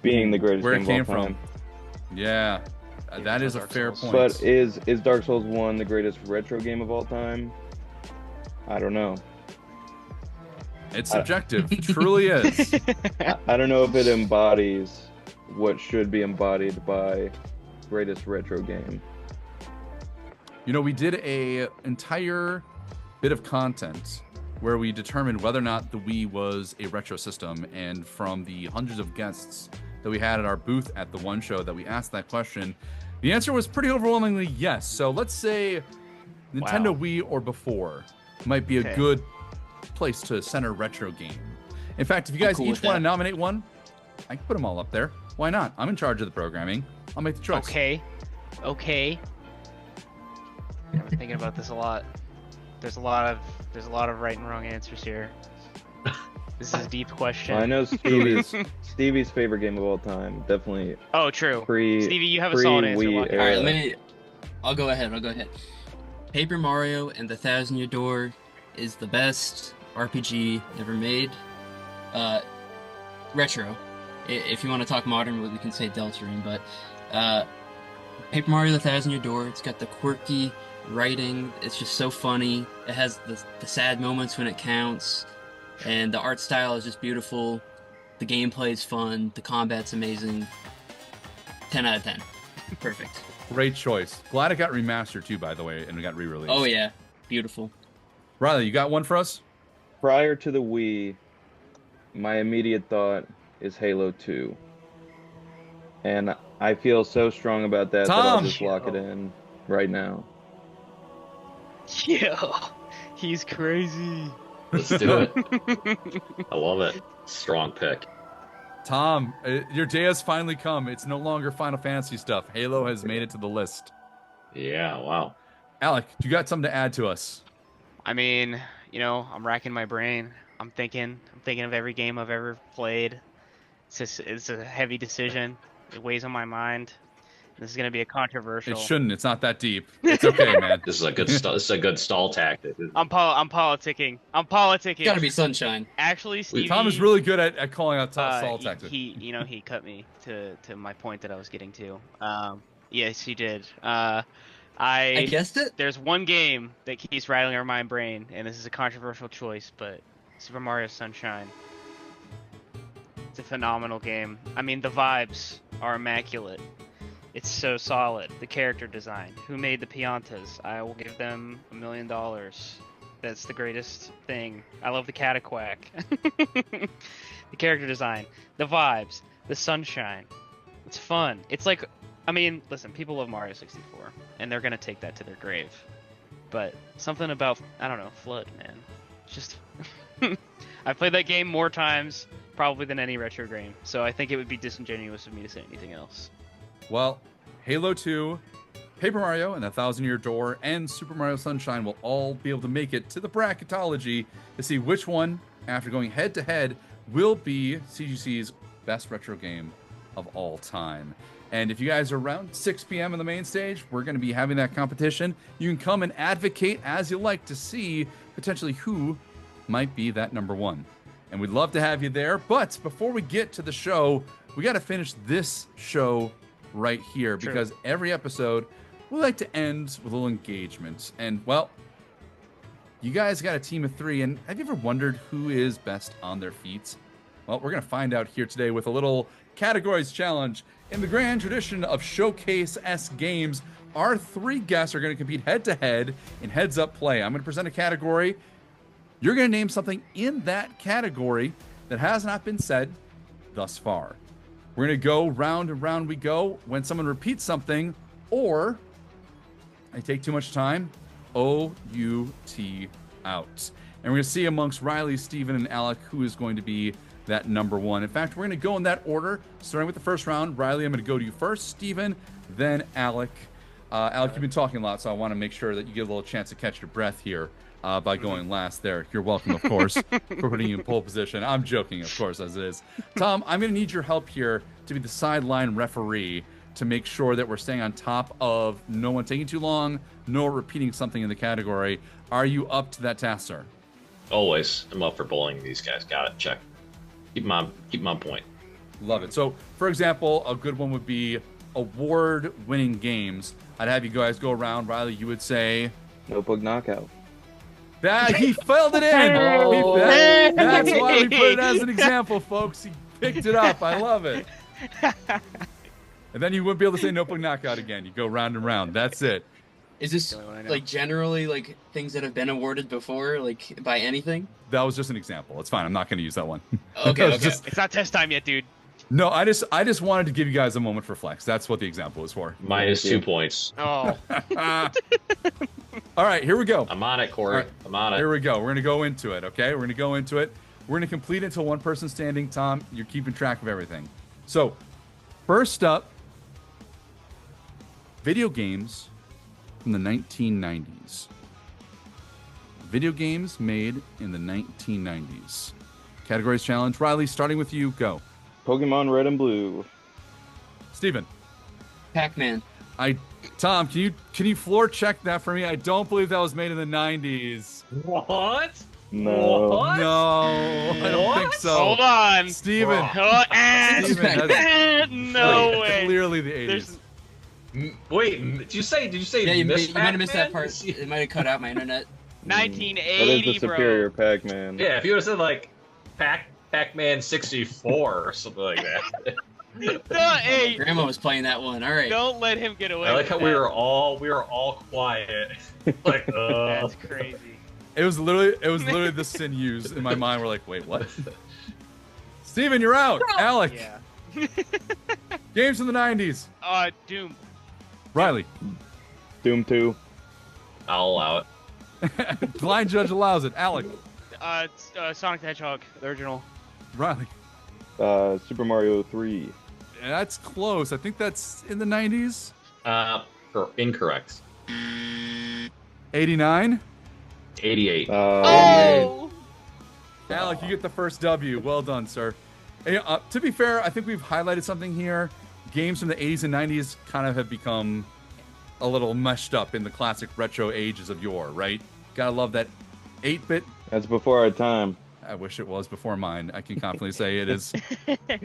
being the greatest Where game it came of all time. from. Yeah, that is a fair point. But is Dark Souls 1 the greatest retro game of all time? I don't know. It's subjective. It truly is. I don't know if it embodies what should be embodied by greatest retro game. You know, we did a entire bit of content where we determined whether or not the Wii was a retro system, and from the hundreds of guests that we had at our booth at the one show that we asked that question, the answer was pretty overwhelmingly yes. So let's say Nintendo Wii or before might be a good place to center retro game. In fact, if you guys each want to nominate one, I can put them all up there. Why not? I'm in charge of the programming. I'll make the choice. Okay. I've been thinking about this a lot. There's a lot of right and wrong answers here. This is a deep question. Well, I know Stevie's favorite game of all time. Definitely. Oh, true. Stevie, you have a solid answer. Wii All right, I'll go ahead. Paper Mario and the Thousand Year Door is the best RPG ever made. Retro. If you want to talk modern, we can say Deltarune, but Paper Mario the Thousand Year Door, it's got the quirky writing, it's just so funny, it has the sad moments when it counts, and the art style is just beautiful, the gameplay is fun, the combat's amazing. 10 out of 10. Perfect. Great choice. Glad it got remastered too, by the way, and it got re-released. Oh yeah, beautiful. Riley, you got one for us? Prior to the Wii, my immediate thought is Halo 2. And I feel so strong about that that I'll just lock it in right now. Yeah, he's crazy. Let's do it. I love it. Strong pick. Tom, your day has finally come. It's no longer Final Fantasy stuff. Halo has made it to the list. Yeah, wow. Alec, you got something to add to us? I mean, I'm racking my brain. I'm thinking of every game I've ever played. It's a heavy decision. It weighs on my mind. This is going to be a controversial. It shouldn't. It's not that deep. It's okay, man. This is a good stall tactic. I'm politicking. Gotta be Sunshine. Actually, Stevie, Tom is really good at calling out stall tactics. He cut me to my point that I was getting to. Yes, he did. I guessed it. There's one game that keeps rattling around my brain, and this is a controversial choice, but Super Mario Sunshine. It's a phenomenal game. I mean, the vibes are immaculate. It's so solid. The character design. Who made the Piantas? I will give them $1 million. That's the greatest thing. I love the Cataquack. The character design. The vibes. The sunshine. It's fun. It's like, listen, people love Mario 64, and they're going to take that to their grave. But something about, Flood, man. It's just... I've played that game more times, probably, than any retro game. So I think it would be disingenuous of me to say anything else. Well, Halo 2, Paper Mario and the Thousand Year Door, and Super Mario Sunshine will all be able to make it to the bracketology to see which one, after going head-to-head, will be CGC's best retro game of all time. And if you guys are around 6 p.m. on the main stage, we're going to be having that competition. You can come and advocate as you like to see potentially who might be that number one. And we'd love to have you there. But before we get to the show, we got to finish this show right here, because every episode we like to end with a little engagement. And, well, you guys got a team of 3, and have you ever wondered who is best on their feet? Well, we're going to find out here today with a little categories challenge. In the grand tradition of Showcase S games, our 3 guests are going to compete head-to-head in heads-up play. I'm going to present a category. You're going to name something in that category that has not been said thus far. We're going to go round and round we go. When someone repeats something, or I take too much time, O-U-T out. And we're going to see amongst Riley, Steven, and Alec who is going to be that number 1. In fact, we're going to go in that order, starting with the first round. Riley, I'm going to go to you first. Steven, then Alec. Alec, you've been talking a lot, so I want to make sure that you get a little chance to catch your breath here by going last there. You're welcome, of course, for putting you in pole position. I'm joking, of course, as it is. Tom, I'm going to need your help here to be the sideline referee to make sure that we're staying on top of no one taking too long, nor repeating something in the category. Are you up to that task, sir? Always. I'm up for bowling these guys. Got it. Check. Keep them on point. Love it. So, for example, a good one would be award-winning games. I'd have you guys go around. Riley, you would say... Notebook Knockout. That he filled it in. Oh. That's why we put it as an example, folks. He picked it up. I love it. And then you wouldn't be able to say Notebook Knockout again. You go round and round. That's it. Is this like generally like things that have been awarded before, like by anything? That was just an example. It's fine. I'm not going to use that one. Okay. It's not test time yet, dude. No, I just wanted to give you guys a moment for flex. That's what the example was for. Minus 2 points. Oh. All right, here we go. I'm on it, Corey. Right. I'm on it. Here we go. We're going to go into it, okay? We're going to go into it. We're going to complete it until one person's standing. Tom, you're keeping track of everything. So, first up, video games from the 1990s. Video games made in the 1990s. Categories challenge. Riley, starting with you, go. Pokemon Red and Blue. Steven. Pac-Man. Tom, can you floor check that for me? I don't believe that was made in the 90s. What? No. What? No, I don't think so. Hold on. Steven. No way. Clearly the 80s. Wait, did you say Yeah, you might have missed that Pac-Man? part. It might have cut out my internet. 1980, That is the superior Pac-Man. Yeah, if you would have said like Pac-Man 64 or something like that. Hey, Grandma was playing that one. All right. don't let him get away. I like with how that. we were all quiet. Like, That's crazy. It was literally the sinews in my mind. We're like, wait, what? Steven, you're out. Alec. Yeah. Games from the 90s. Doom. Riley. Doom 2. I'll allow it. Blind judge allows it. Alec. Sonic the Hedgehog, the original. Riley. Super Mario 3. That's close. I think that's in the 90s. Incorrect. 89. 88. Oh! Alec, you get the first W. Well done, sir. Hey, to be fair, I think we've highlighted something here. Games from the 80s and 90s kind of have become a little meshed up in the classic retro ages of yore, right? Gotta love that 8-bit. That's before our time. I wish it was before mine. I can confidently say it is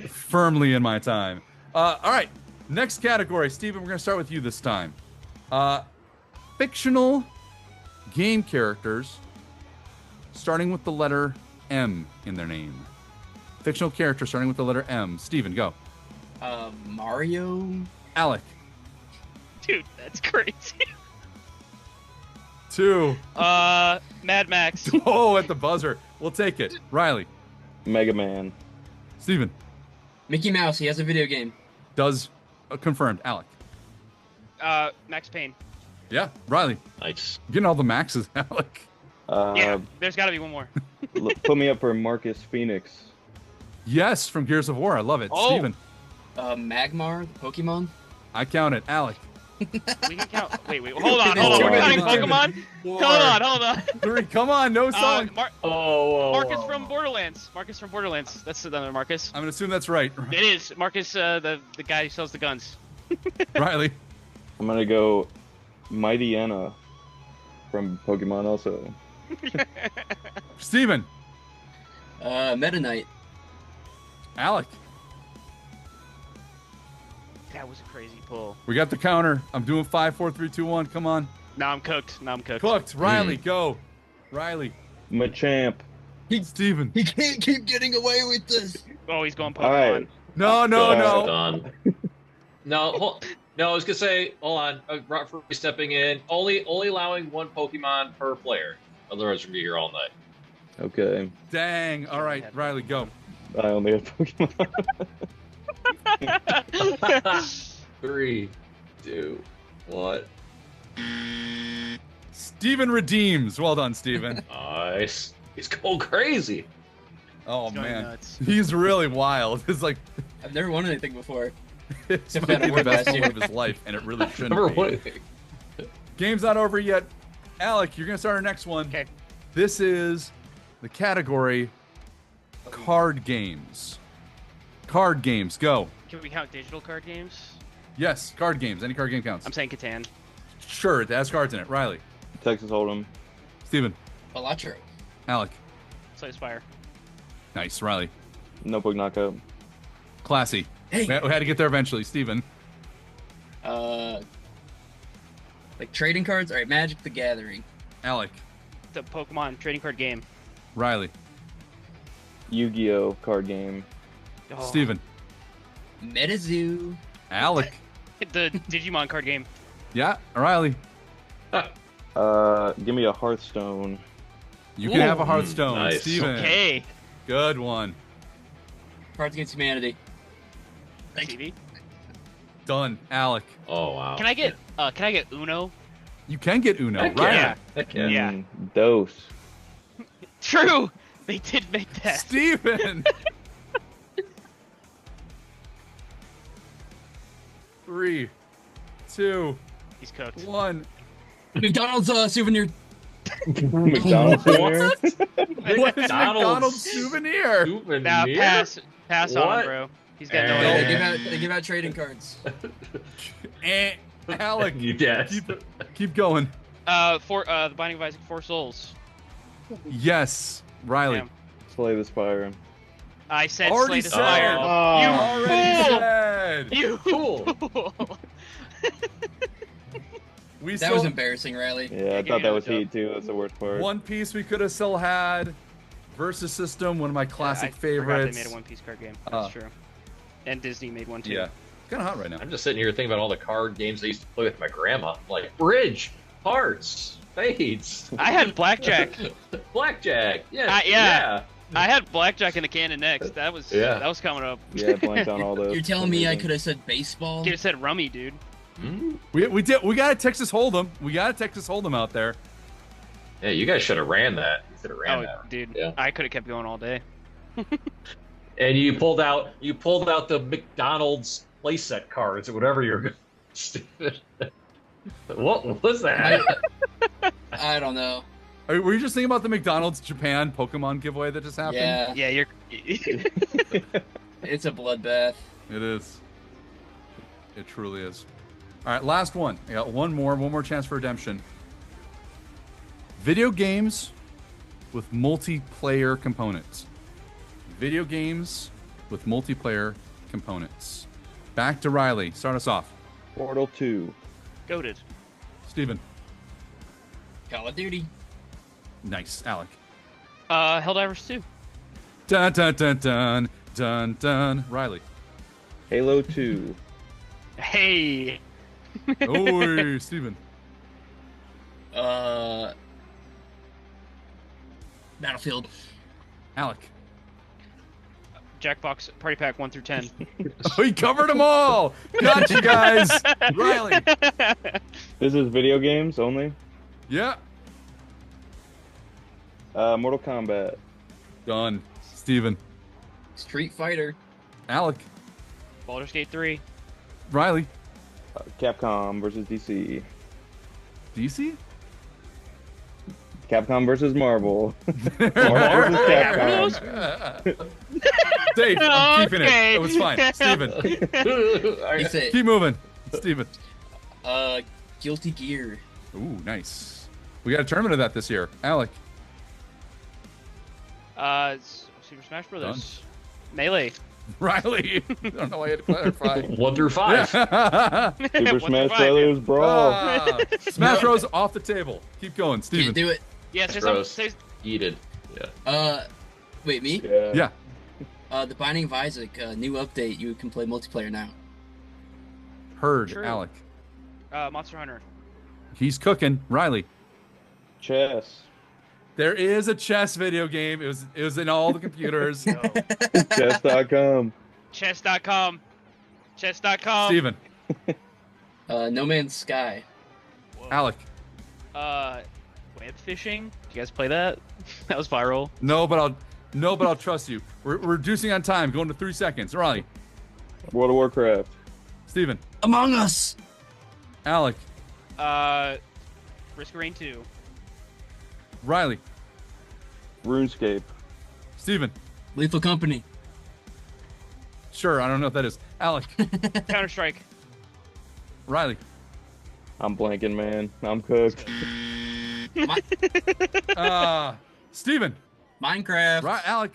firmly in my time. All right, next category. Steven, we're going to start with you this time. Fictional game characters starting with the letter M in their name. Fictional character starting with the letter M. Steven, go. Mario. Alec. Dude, that's crazy. 2. Mad Max. Oh, at the buzzer. We'll take it. Riley. Mega Man. Steven. Mickey Mouse. He has a video game. Does confirmed. Alec. Max Payne. Yeah. Riley. Nice. Getting all the maxes, Alec. Yeah, there's got to be one more. Put me up for Marcus Phoenix. Yes, from Gears of War. I love it. Oh. Steven. Magmar, the Pokemon. I count it. Alec. We can count. Wait. Hold on. We're counting Pokemon? Hold on. 3. Come on, no song. Marcus from Borderlands. That's another Marcus. I'm gonna assume that's right. It is. Marcus, the guy who sells the guns. Riley. I'm gonna go Mighty Anna from Pokemon also. Steven. Meta Knight. Alec. That was a crazy pull. We got the counter. I'm doing 5, 4, 3, 2, 1. Come on. Now I'm cooked. Cooked. Riley, go. Riley. Machamp. Steven. He can't keep getting away with this. Oh, he's going Pokemon. All right. No. Done. No, I was gonna say, hold on. For stepping in, only allowing one Pokemon per player. Otherwise, we're gonna be here all night. Okay. Dang. All right, Riley, go. I only have Pokemon. 3, 2, 1. Steven redeems. Well done, Steven. Nice. He's going crazy. Oh, He's going man. nuts. He's really wild. It's like I've never won anything before. it's Except might that be the award best last year. moment of his life, and it really shouldn't Number be. 1. Game's not over yet. Alec, you're going to start our next one. Okay. This is the category card games. Card games, go. Can we count digital card games? Yes, card games. Any card game counts. I'm saying Catan. Sure, it has cards in it. Riley. Texas Hold'em. Steven. Balatro. Alec. Slay Spire. Nice. Riley. Notebook Knockout. Classy. Hey. We had to get there eventually. Steven. Like trading cards. All right, Magic the Gathering. Alec. The Pokemon trading card game. Riley. Yu-Gi-Oh! Card game. Oh, Steven. MetaZoo. Alec. The Digimon card game. Yeah. Riley. Give me a Hearthstone. You can have a Hearthstone. Nice. Steven. Okay. Good one. Cards Against Humanity. CD. Done. Alec. Oh wow. Can I get Uno? You can get Uno. Heck Riley. yeah. Heck yeah. Yeah. Dose. True. They did make that. Steven. 3, 2, He's cooked. 1. McDonald's souvenir. McDonald's dinner. What is McDonald's souvenir? Now pass on, What? bro. He's got no Eh. idea. They give out trading cards. Alec. You dead. Keep going. The Binding of Isaac, 4 Souls. Yes. Riley. Damn. Slay the Spire. I said Already Slay the said. Spire. Oh. You Already fool! said. You Cool. fool! We That still was embarrassing, Riley. Yeah, I give thought me that was another heat too. That's the worst part. One Piece we could have still had. Versus System, one of my classic I favorites. forgot they made a One Piece card game. That's true. And Disney made one too. Yeah. It's kind of hot right now. I'm just sitting here thinking about all the card games I used to play with my grandma. Like Bridge, Hearts, Spades, I had Blackjack. Blackjack. Yeah. Yeah. I had Blackjack in the Cannon next. That was coming up. Yeah, I blanked on all those. You're telling me I could have said baseball? Could have said Rummy, dude. Hmm? We got a Texas Hold'em. We got a Texas Hold'em out there. Yeah, you guys should have ran that. You should have ran Oh, that. dude. Yeah. I could have kept going all day. And you pulled out the McDonald's playset cards or whatever you're stupid. What was that? I don't know. Were you just thinking about the McDonald's Japan Pokemon giveaway that just happened? Yeah, Yeah, you're. it's a bloodbath. It is. It truly is. All right, last one. I got one more chance for redemption. Video games with multiplayer components. Video games with multiplayer components. Back to Riley. Start us off. Portal 2. Goated. Steven. Call of Duty. Nice. Alec. Helldivers 2. Dun dun dun dun dun dun. Riley. Halo 2. Hey. Oh, Steven. Battlefield. Alec. Jackbox Party Pack 1 through 10. We covered them all. Got you guys. Riley. This is video games only. Yeah. Mortal Kombat. Done. Steven. Street Fighter. Alec. Baldur's Gate 3. Riley. Capcom versus DC. DC? Capcom versus Marvel. There. Marvel versus Capcom. Dave, I'm keeping Okay. it. It was fine. Steven. He said, Keep moving. Steven. Guilty Gear. Ooh, nice. We got a tournament of that this year. Alec. Super Smash Brothers. Melee. Riley. I don't know why I had to clarify. 1 through 5. Super Smash Brothers Brawl. Smash Bros off the table. Keep going, Steven. Can't do it. Yeah, say Gross. something. Yeeted. Yeah. Wait, me? Yeah. Yeah. The Binding of Isaac, new update. You can play multiplayer now. Heard, True. Alec. Monster Hunter. He's cooking. Riley. Chess. There is a chess video game. It was in all the computers. Chess.com. Chess.com. Chess.com. Steven. No Man's Sky. Alec. Web fishing. Did you guys play that? That was viral. No, but I'll trust you. We're reducing on time, going to 3 seconds. Riley. World of Warcraft. Steven. Among Us. Alec. Risk of Rain 2. Riley. RuneScape. Steven. Lethal Company. Sure, I don't know what that is. Alec. Counter Strike. Riley. I'm blanking, man. I'm cooked. Steven. Minecraft. Alec.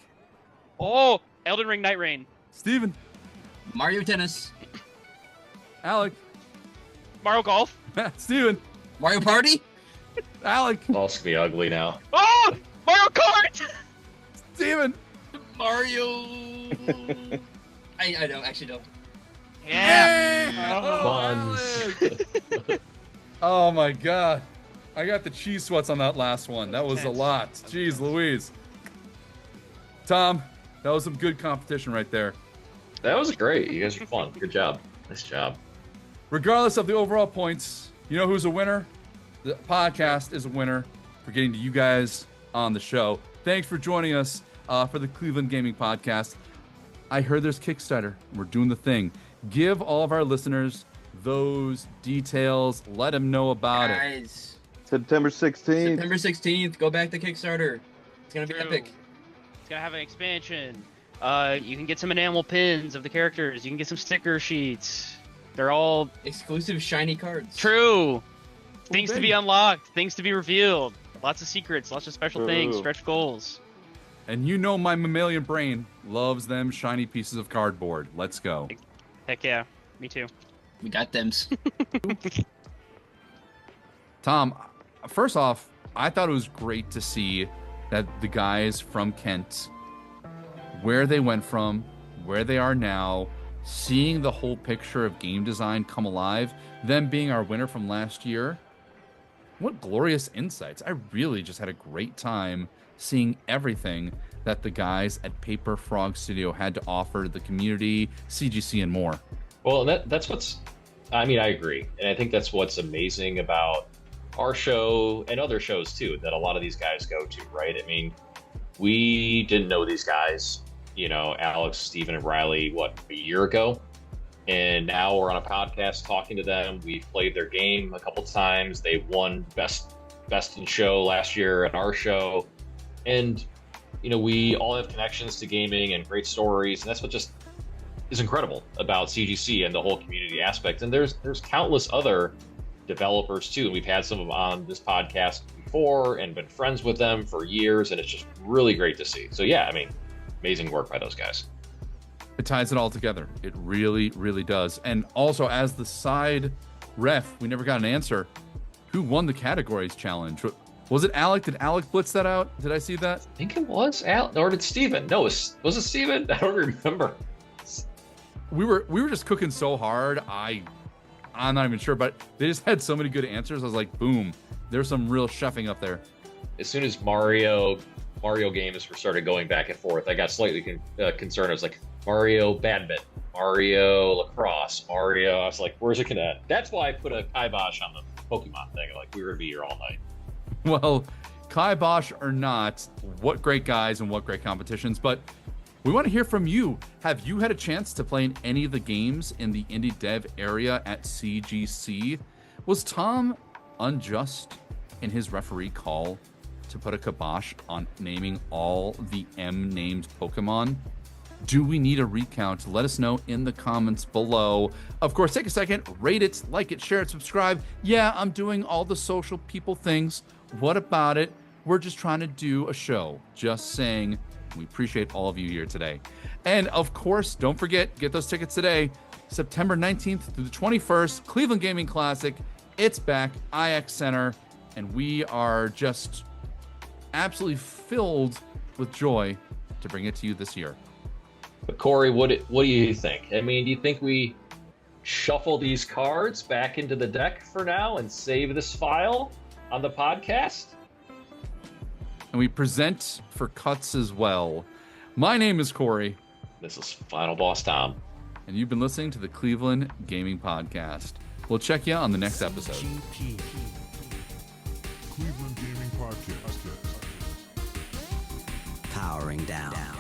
Oh, Elden Ring Night Rain. Steven. Mario Tennis. Alec. Mario Golf. Steven. Mario Party. Alec. All gonna be ugly now. Oh, Mario Kart. Steven. Mario. I don't actually don't. Yeah. Buns. Oh my god. I got the cheese sweats on that last one. That was a Intense. lot. Jeez Louise. Tom, that was some good competition right there. That was great. You guys are fun. Good job. Nice job. Regardless of the overall points, you know who's a winner? The podcast is a winner for getting to you guys on the show. Thanks for joining us for the Cleveland Gaming Podcast. I heard there's Kickstarter. We're doing the thing. Give all of our listeners those details. Let them know about it. Guys, September 16th. September 16th. Go back to Kickstarter. It's gonna be True. epic. It's gonna have an expansion. You can get some enamel pins of the characters. You can get some sticker sheets. They're all Exclusive shiny cards. true. Things to be baby. unlocked. Things to be revealed. Lots of secrets. Lots of special things. True. Stretch goals. And you know my mammalian brain loves them shiny pieces of cardboard. Let's go. Heck yeah. Me too. We got them. Tom, first off, I thought it was great to see that the guys from Kent, where they went from, where they are now, seeing the whole picture of game design come alive, them being our winner from last year. What glorious insights. I really just had a great time seeing everything that the guys at Paper Frog Studio had to offer the community, CGC, and more. Well, that's what's, I mean, I agree. And I think that's what's amazing about our show and other shows too, that a lot of these guys go to, right? I mean, we didn't know these guys, you know, Alex, Steven, and Riley, what, a year ago? And now we're on a podcast talking to them. We've played their game a couple times. They won best in show last year at our show. And, you know, we all have connections to gaming and great stories. And that's what just is incredible about CGC and the whole community aspect. And there's countless other developers too. We've had some of them on this podcast before and been friends with them for years. And it's just really great to see. So yeah, I mean, amazing work by those guys. It ties it all together. It really, really does. And also, as the side ref, we never got an answer. Who won the categories challenge? Was it Alec? Did Alec blitz that out? Did I see that? I think it was Al, or did Steven? No, was it Steven? I don't remember. We were just cooking so hard. I'm not even sure, but they just had so many good answers. I was like, boom. There's some real chefing up there. As soon as Mario games were started going back and forth, I got slightly concerned. I was like, Mario Badminton, Mario Lacrosse, Mario. I was like, where's it gonna? That's why I put a kibosh on the Pokemon thing. Like, we were gonna be here all night. Well, kibosh or not, what great guys and what great competitions. But we want to hear from you. Have you had a chance to play in any of the games in the Indie Dev area at CGC? Was Tom unjust in his referee call to put a kibosh on naming all the M-named Pokemon? Do we need a recount? Let us know in the comments below. Of course, take a second, rate it, like it, share it, subscribe. Yeah, I'm doing all the social people things. What about it? We're just trying to do a show. Just saying, we appreciate all of you here today. And of course, don't forget, get those tickets today. September 19th through the 21st, Cleveland Gaming Classic. It's back, IX Center, and we are just absolutely filled with joy to bring it to you this year. But Corey, what do you think? I mean, do you think we shuffle these cards back into the deck for now and save this file on the podcast? And we present for cuts as well. My name is Corey. This is Final Boss Tom. And you've been listening to the Cleveland Gaming Podcast. We'll check you on the next episode. CGP. Cleveland Gaming Podcast. Powering down.